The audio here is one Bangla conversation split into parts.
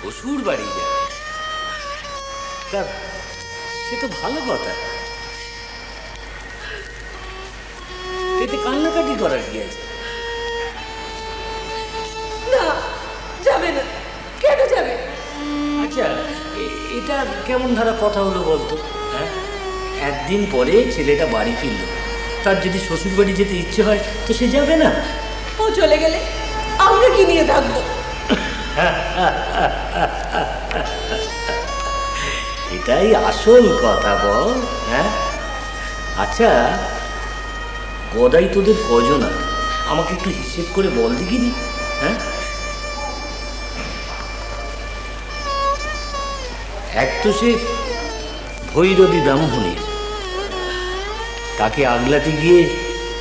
শ্বশুর বাড়ি যাবে, তা সে তো ভালো কথা। এতে কান্নাকাটি করার কি আছে? না, যাবে না। কেন যাবে? আচ্ছা, এটা কেমন ধারা কথা হলো বলতো? হ্যাঁ, একদিন পরে ছেলেটা বাড়ি ফিরল, তার যদি শ্বশুর বাড়ি যেতে ইচ্ছে হয় তো সে যাবে না? ও চলে গেলে আমরা কি নিয়ে থাকবো? এটাই আসল কথা বল। হ্যাঁ, আচ্ছা গদাই তোদের কজন আছে আমাকে একটু হিসেব করে বল দেখিনি। হ্যাঁ, এক তো সে ভৈরবী ব্রাহ্মণের, তাকে আগলাতে গিয়ে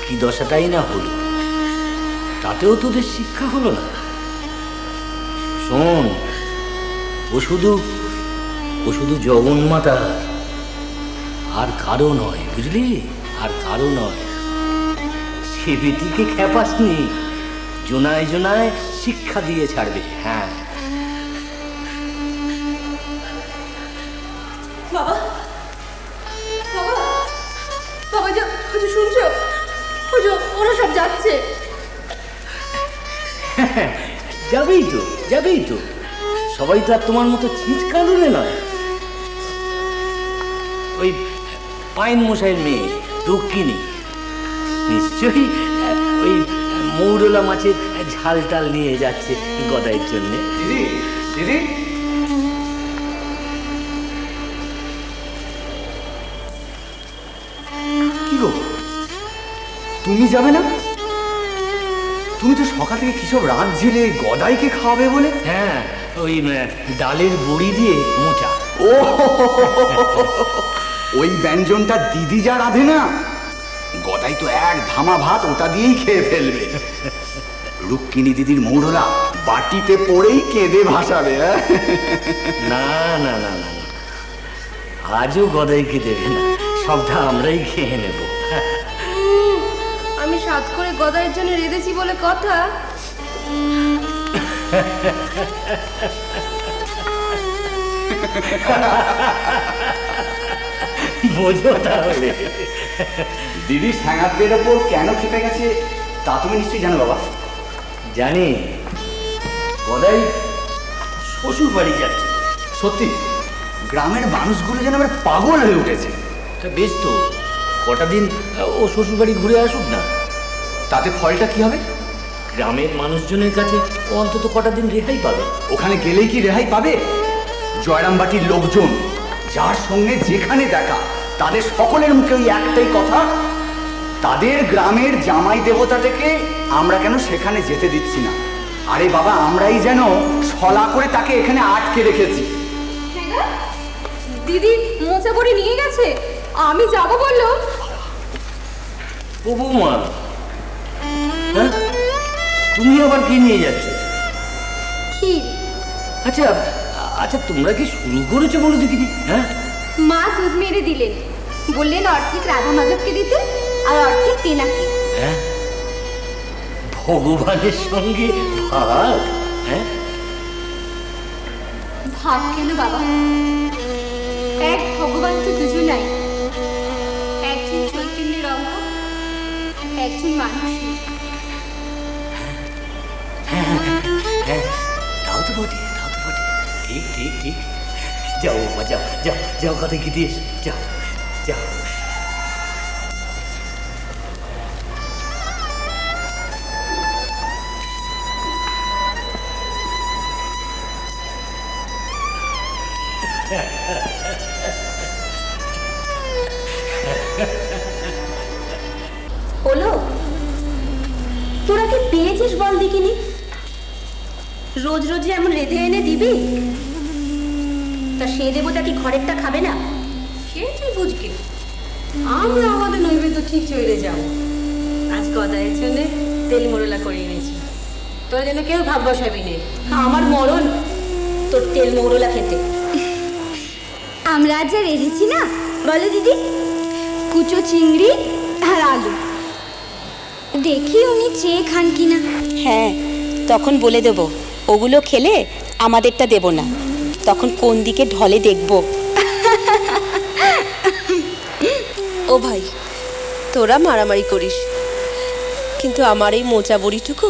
কি দশাটাই না হলো, তাতেও তোদের শিক্ষা হলো না। শোন, ও শুধু জগন্মাতা, আর কারো নয়, বুঝলি? আর কারো নয়। সে বেটিকে খেপাসনি, জোনায় জোনায় শিক্ষা দিয়ে ছাড়বে। হ্যাঁ, বাবা, বাবা, বাবা, শুনছো? ওরা সব যাচ্ছে। যাবেই তো। সবাই তো আর তোমার মতো ছিঁচ কাঁদুনে নয়। ওই পাইন মশাইয়ের মেয়ে দক্ষিণী নিশ্চয়ই ওই মৌরলা মাছের ঝাল টাল নিয়ে যাচ্ছে গদাইয়ের জন্যে। দিদি, দিদি, কি গো, তুমি যাবে না? তুমি তো সকাল থেকে কিসব রাত ঝেলে গদাইকে খাওয়াবে বলে। হ্যাঁ, ওই ডালের বড়ি দিয়ে মোচা। ও, ওই ব্যঞ্জনটা দিদি যা রাঁধে না, গদাই তো এক ধামা ভাত ওটা দিয়েই খেয়ে ফেলবে। রুক্মিণী দিদির মৌরলা বাটিতে পড়েই কেঁদে ভাসাবে। না না না না না, আজও গদাইকে দেবে না, সবটা আমরাই খেয়ে নেব। আমি সাত করে গদাইয়ের জন্য রেঁধেছি বলে কথা। বোঝো তাহলে। দিদি স্যাঙাতের ওপর কেন খেপে গেছে তা তুমি নিশ্চয়ই জানো বাবা। জানি, গদাই শ্বশুর বাড়ি যাচ্ছে। সত্যি গ্রামের মানুষগুলো যেন আবার পাগল হয়ে উঠেছে। তা বেশ তো, কটা দিন ও শ্বশুর বাড়ি ঘুরে আসুক না। তাতে ফলটা কি হবে? গ্রামের মানুষজনের কাছে ও অন্তত কটা দিন রেহাই পাবে। ওখানে গেলেই কি রেহাই পাবে? জয়রামবাটির লোকজন যার সঙ্গে যেখানে দেখা, তাদের সকলের মুখে ওই একটাই কথা, তাদের গ্রামের জামাই দেবতাটাকে আমরা কেন সেখানে যেতে দিচ্ছি না। আরে বাবা, আমরাই যেন ছলা করে তাকে এখানে আটকে রেখেছি। দিদি মোচা করে নিয়ে গেছে, আমি যাব বললো। ও বৌমা, হ্যাঁ, তুমি আবার কি নিয়ে যাচ্ছ? কি? আচ্ছা আচ্ছা, তোমরা কি শুরু করেছো বলো দেখিনি? হ্যাঁ, মা দুধ মেরে দিলেন, বললেন অর্ধেক রাধা মাধবকে দিতে আর অর্ধেক তেনাকে। হ্যাঁ, ভগবানের সঙ্গে ভাগ? হ্যাঁ, ভাগ কেন বাবা? এক ভগবান তো দুজনাই, একজন চৈতন্যের অঙ্গ, একজন মানুষের। হ্যাঁ, তাও তো বটে। ঠিক ঠিক ঠিক। যাও বাবা, যাও যাও যাও, কথা কি দিয়ে যাও যাও। হলো, তোরা কি পেয়েছিস বল দেখিনি? রোজ রোজ এমন রেঁধে এনে দিবি? তা সে দেবতা কি ঘরেরটা খাবে না? সে তুই বুঝকে, আমরা আমাদের নৈবেদ্য ঠিক চলে যাব। আজ গদাইয়ের জন্য তেল মোড়লা করে এনেছি, তোরা যেন কেউ ভাব বসাবি নে। আমার মরণ তোর তেল মোড়লা খেতে। আমরা আজ যা রেঁধেছি না, বলো দিদি, কুচো চিংড়ি আর আলু। দেখি উনি চেয়ে খান কিনা। হ্যাঁ, তখন বলে দেবো। ওগুলো খেলে আমাদেরটা দেব না, তখন কোন দিকে ঢলে দেখব। ও ভাই, তোরা মারামারি করিস, কিন্তু আমার এই মোচা বড়িটুকু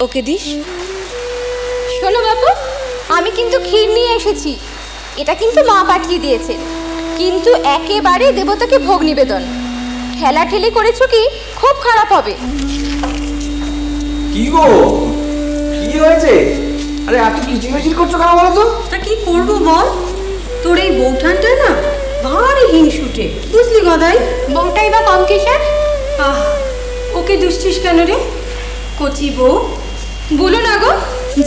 ওকে দিস। শোনো বাবু, আমি কিন্তু ক্ষীর নিয়ে এসেছি। এটা কিন্তু মা পাঠিয়ে দিয়েছে, কিন্তু একেবারে দেবতাকে ভোগ নিবেদন। ঠেলাঠেলি করেছো কি খুব খারাপ হবে। কি গো, কি হয়েছে? আরে এত কিচিমিচির করছো কেন বলো তো? তা কি করবো বল, তোর এই বৌঠানটা না ভারী হিংসুটে, বুঝলি গদাই? বউটাই বা কম কিসের? আহ, ওকে দুষছিস কেন রে? কচি বউ। বলো না গো,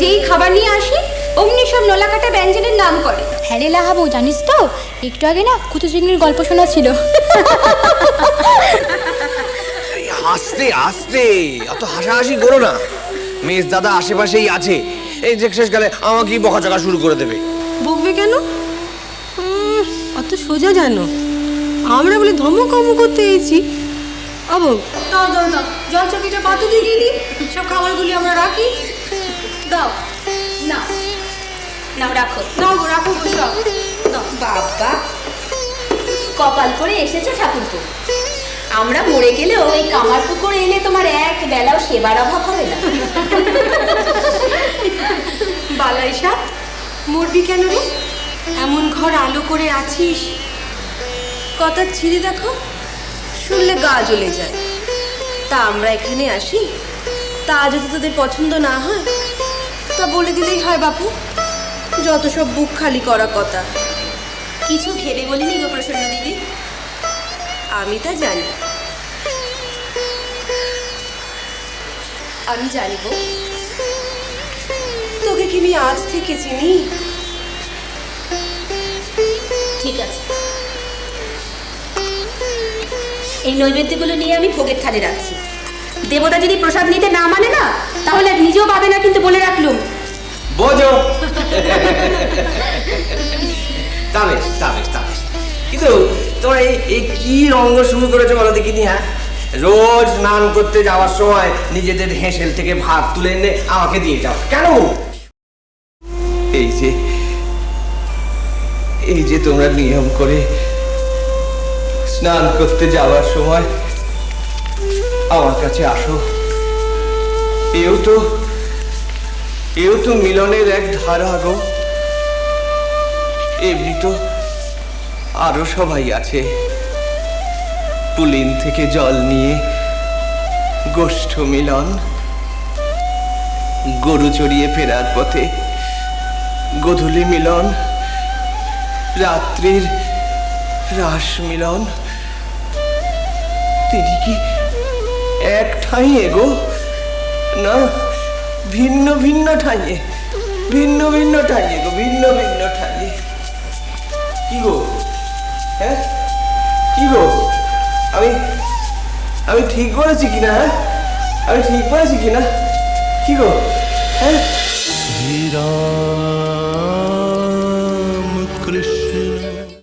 যেই খাবার নিয়ে আসি অমনি সব নোলাকাটা ব্যঞ্জনের নাম করে। হ্যাঁ রে লাহাবো, জানিস তো একটু আগে না কুচু চিংড়ির গল্প শোনা ছিল। আস্তে আস্তে, অত হাসাহাসি করো না। মেজ দাদা আশেপাশেই আছে, এই যে শেষকালে আমাকেই বকাচকা শুরু করে দেবে। বকবে কেন? অত সোজা জানো, আমরা বলে ধমকম করতে এসেছি। আবো দাও দাও দাও, জল চকিটা পাতু দিয়ে দিই, সব খাবারগুলি আমরা রাখি। দাও না নাও, রাখো। দাও গো, রাখো গো সব। দাও। বাবা, কপাল করে এসেছো ঠাকুরপো। আমরা মরে গেলেও এই কামার পুকুরে এলে তোমার এক বেলাও সেবার অভাব হবে না। বালাই সাপ, মরবি কেন রে? এমন ঘর আলো করে আছিস, কথা ছিঁড়ে দেখো, শুনলে গা জ্বলে যায়। তা আমরা এখানে আসি, তা যদি তোদের পছন্দ না হয় তা বলে দিলেই হয় বাপু। যত সব বুক খালি করা কথা। কিছু ভেবে বলিনি গো প্রসন্ন দিদি। আমি তা জানি, আমি জানিব। তোকে কি আমি আজ থেকে চিনি? ঠিক আছে, এই নৈবেদ্যগুলো নিয়ে আমি ভোগের থালে রাখছি। দেবতা যদি প্রসাদ নিতে না মানে না, তাহলে আর নিজেও পাবে না, কিন্তু বলে রাখলুম। বোঝো। তা বেশ, তা বেশ, তা বেশ। কিন্তু তোমরা এই কি রঙ্গ শুরু করেছো বলো দেখিনি? হ্যাঁ, রোজ স্নান করতে যাওয়ার সময় নিজেদের হেঁসেল থেকে ভাত তুলে এনে আমাকে দিয়ে যাও কেন? এই যে তোমরা নিয়ম করে স্নান করতে যাওয়ার সময় আমার কাছে আসো, এও তো মিলনের এক ধারা গো। এমনি তো আরো সবাই আছে, পুলিন থেকে জল নিয়ে গোষ্ঠ মিলন, গরু চড়িয়ে ফেরার পথে গোধূলি মিলন, রাত্রির রাস মিলন। তিনি কি এক ঠাঁইয়ে গো? না, ভিন্ন ভিন্ন ঠাঁইয়ে, ভিন্ন ভিন্ন ঠাঁইয়ে গো, ভিন্ন ভিন্ন ঠাঁইয়ে। কি গো? হ্যাঁ, কি গো? আমি ঠিক বলেছি কিনা? হ্যাঁ, আমি ঠিক বলেছি কিনা? কি গো? হ্যাঁ।